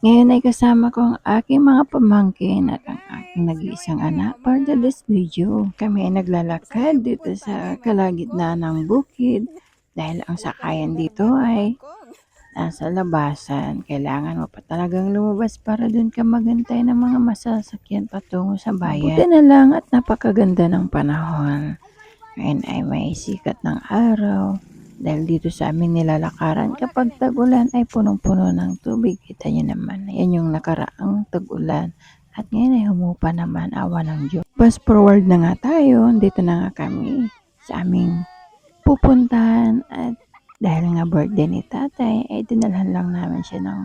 Ngayon ay kasama ko ang aking mga pamangkin at ang aking nag-iisang anak for today's video. Kami ay naglalakad dito sa kalagitnaan ng bukid dahil ang sakayan dito ay nasa labasan. Kailangan mo pa talagang lumabas para dun ka maghintay ng mga masasakyan patungo sa bayan. Mabuti na lang at napakaganda ng panahon. Ngayon ay may sikat ng araw. Dahil dito sa amin nilalakaran kapag tag-ulan ay punong-puno ng tubig. Kita nyo naman, yan yung nakaraang tag-ulan. At ngayon ay humupa naman, awa ng Diyos. Fast forward na nga tayo, dito na nga kami sa aming pupuntahan. At dahil nga birthday ni tatay, ay dinalhan lang namin siya ng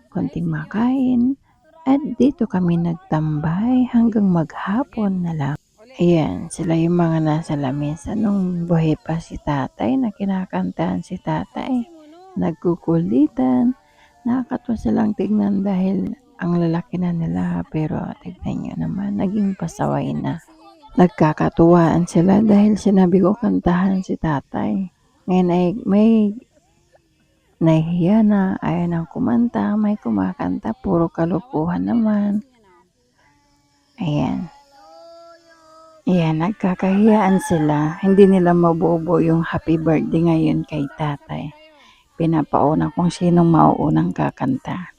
konting makain. At dito kami nagtambay hanggang maghapon na lang. Ayan, sila yung mga nasa lamesa nung buhay pa si tatay na kinakantahan si tatay. Nagkukulitan. Nakakatuwa silang tignan dahil ang lalaki na nila pero tignan nyo naman, naging pasaway na. Nagkakatuwaan sila dahil sinabi ko kantahan si tatay. Ngayon ay may nahihiya na, ayaw nang kumanta, may kumakanta, puro kalukuhan naman. Ayan. Ayan, nagkakahiyaan sila. Hindi nila mabuo yung happy birthday ngayon kay tatay. Pinapauna kung sinong mauunang kakanta.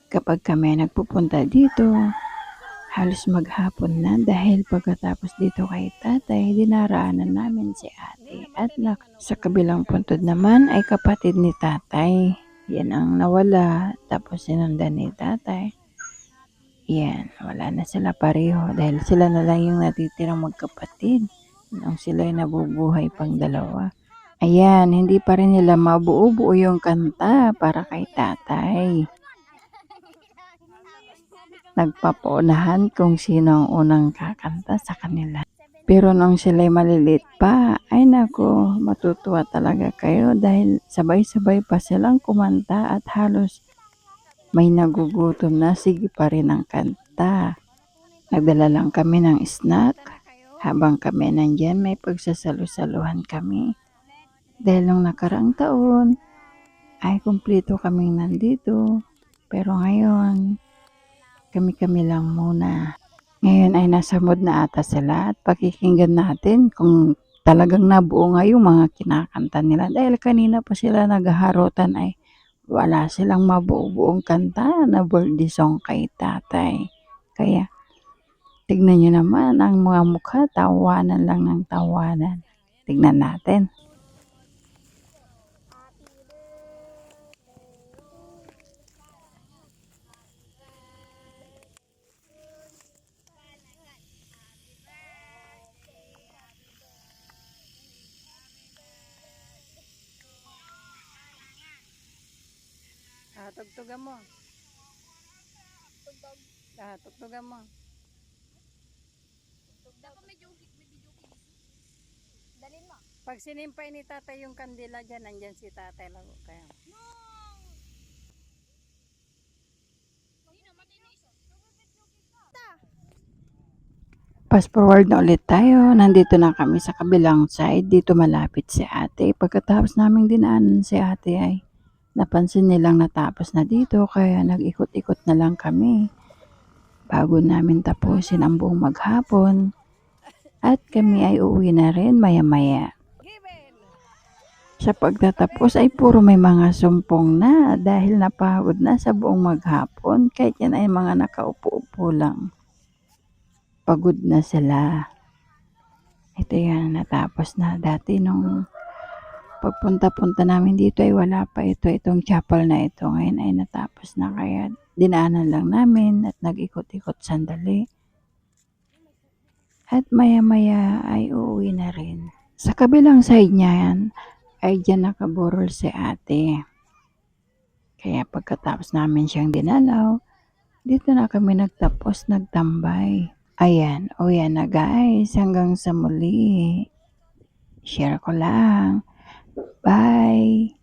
Kapag kami nagpupunta dito, halos maghapon na dahil pagkatapos dito kay tatay, dinaraanan namin si ate. At sa kabilang puntod naman ay kapatid ni tatay. Yan ang nawala, tapos sinundan ni tatay. Yan, wala na sila pareho dahil sila na lang yung natitirang magkapatid nung sila'y nabubuhay pang dalawa. Ayan, hindi pa rin nila mabuo-buo yung kanta para kay tatay. Nagpapaunahan kung sino ang unang kakanta sa kanila. Pero nung sila'y maliliit pa, ay nako, matutuwa talaga kayo dahil sabay-sabay pa silang kumanta at halos may nagugutom na, sige pa rin ang kanta. Nagdala lang kami ng snack. Habang kami nandyan, may pagsasalu-saluhan kami. Dahil nung nakaraang taon, ay kumpleto kaming nandito. Pero ngayon, kami-kami lang muna. Ngayon ay nasa mood na ata sila at pakikinggan natin kung talagang nabuo nga yung mga kinakanta nila. Dahil kanina pa sila naghaharutan ay wala silang mabuo-buong kanta na birthday song kay tatay. Kaya, tignan nyo naman ang mga mukha, tawanan lang ng tawanan. Tignan natin. Tugtugan mo. Tugtugan mo. Dapat medyo dalin mo. Pag sinimpay ni tatay yung kandila dyan, nandyan si tatay lago kaya. Fast forward na ulit tayo. Nandito na kami sa kabilang side. Dito malapit si ate. Pagkatapos naming dinaanan si ate ay napansin nilang natapos na dito. Kaya nag-ikot-ikot na lang kami. Bago namin tapusin ang buong maghapon. At kami ay uuwi na rin maya-maya. Sa pagtatapos ay puro may mga sumpong na dahil napagod na sa buong maghapon. Kahit yan ay mga nakaupo-upo lang. Pagod na sila. Ito yan, natapos na. Dati nung pagpunta-punta namin dito ay wala pa itong chapel na ito. Ngayon ay natapos na kaya dinaanan lang namin at nag-ikot-ikot sandali. At maya-maya ay uuwi na rin. Sa kabilang side niyan ay dyan nakaburol si ate. Kaya pagkatapos namin siyang dinalaw, dito na kami nagtapos nagtambay. Ayan, o yan na guys, hanggang sa muli. Share ko lang. Bye!